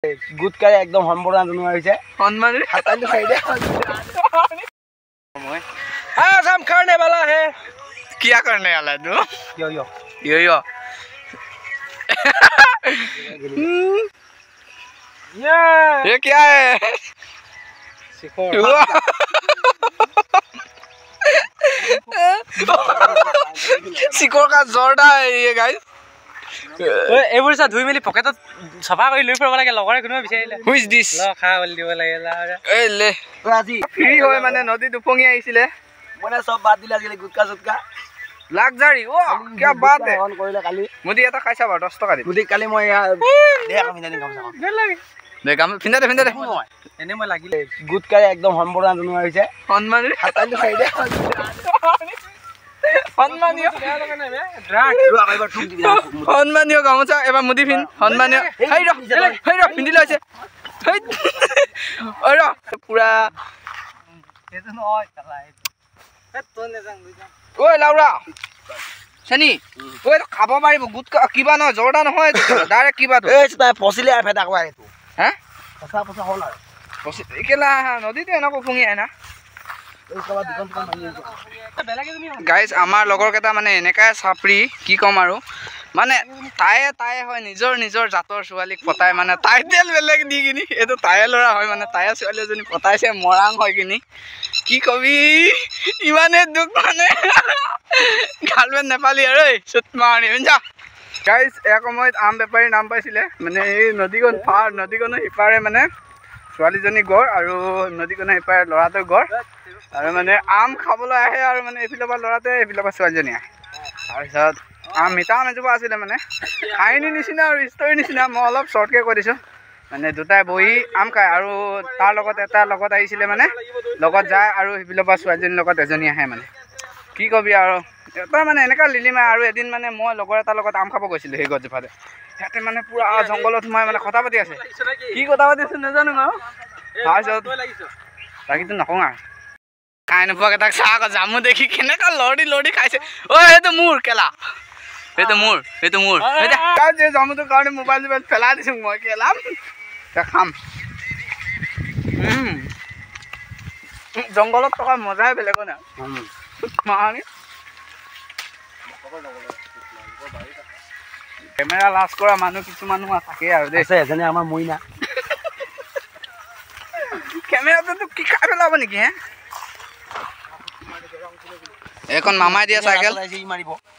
গুটকাৰে একদম সম্বৰ্ধনা জনোৱা হৈছে সন্মান হাতাইটো খাই দে आज हम करने वाला है क्या करने वाला तू यो ये क्या है सिकोर का जोरडा है ये गाइस এইবোৰ চা ধুই মেলি পকেটত সফা কৰি লৈ ফুৰিব লাগে লগৰে কোনোবা বিচাৰিলে হু ইজ দিস ল খা বল দিব লাগে এই লে আজি ফ্ৰী হয় মানে নদীত উপঙি আহিছিলে মানে সব বাদ দিলে আজিকালি গুটকা চুটকা লাগজাৰী ও क्या बात है অন কৰিলে কালি মুদি এটা খাইছা বাৰু 10 টকা দি মুদি কালি মই দে আমি জানি কাম চাম দে কাম ফিন্দা দে এনে মই লাগিলে গুটকাৰে একদম সম্বৰ্ধনা জনোৱা হৈছে সন্মান হাতাইটো খাই দে সন্মানীয় সন্মানীয় গামোচা এবাৰ মুদি ফিন সন্মানীয় হেই ৰ পিন্ধি লৈছে পুৰা ঐ লাউৰা চেনি ঐ খাব পাৰিব গুটকা কিবা নহয় জৰ্দা নহয় ডাইৰেক্ট কিবা পচিলে ফেটা কোৱা এইটো হে পচা পচা হ'ল আৰু কেলা নদীটো এনেকৈ উপঙি আহে না গাইজ আমাৰ লগৰ কেইটা মানে এনেকাই চাপৰি কি ক'ম আৰু মানে তায়ে হয় নিজৰ জাতৰ ছোৱালীক পতাই মানে টাইটেল বেলেগ দি কিনি এইটো তায়ে ল'ৰা হয় মানে তায়ে ছোৱালী এজনী পতাইছে মৰাং হয় কিনি কি কবি ইমানে দুখ মানে গাৰ্লফ্ৰেণ্ড নেপালী আৰু চুট মাৰি শুনিছা গাইজ এক সময়ত আম বেপাৰী নাম পাইছিলে মানে এই নদীখনৰ সিপাৰে মানে ছোৱালীজনী গড় আৰু নদীখনৰ সিপাৰে ল'ৰাটোৰ গড় আৰু মানে আম খাবলৈ আহে আৰু মানে এইফালৰ পৰা ল'ৰাটোৱে এইফালৰ পৰা ছোৱালীজনী আহে তাৰপিছত আম মিঠা আম এজোপা আছিলে মানে কাহিনী নিচিনা আৰু ষ্টৰী নিচিনা মই অলপ শ্বৰ্টকৈ কৈ দিছোঁ মানে দুটাই বহি আম খায় আৰু তাৰ লগত এটা লগত আহিছিলে মানে লগত যায় আৰু সেইফালৰ পৰা ছোৱালীজনীৰ লগত এজনী আহে মানে কি কবি আৰু এটা মানে এনেকুৱা লিলিমাই আৰু এদিন মানে মই লগৰ এটাৰ লগত আম খাব গৈছিলোঁ সেই গছজোপাতে সিহঁতে মানে পুৰা জংঘলত সোমাই মানে কথা পাতি আছে কি কথা পাতি আছে নাজানো আৰু তাৰপিছত বাকীটো নকওঁ আৰু খাই নোপোৱাক এটাক চাহ আকৌ জামু দেখি কেনেকুৱা লৰি খাইছে ঐ সেইটো মোৰ কেলা সেইটো মোৰ জামুটোৰ কাৰণে মোবাইল পেলাই দিছোঁ মই কেলাম খাম জংঘলত থকা মজাই বেলেগো নাই কেমেৰা লাজ কৰা মানুহ কিছুমানো থাকে আৰু দেই এজনে আমাৰ মইনা কেমেৰাটো কি খাই পেলাব নেকি হে এখন মামাই দিয়া চাইকেল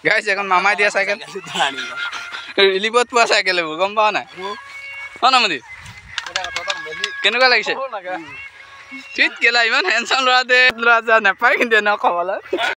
গাইছ এখন মামাই দিয়া চাইকেল ৰিলিফত পোৱা চাইকেল এইবোৰ গম পাৱ নাই ন মোদী কেনেকুৱা লাগিছে ঠিক কেলা ইমান হেণ্ডচাম ল'ৰা দে ল'ৰা যা নাপায় কিন্তু এনেকুৱা খাবলৈ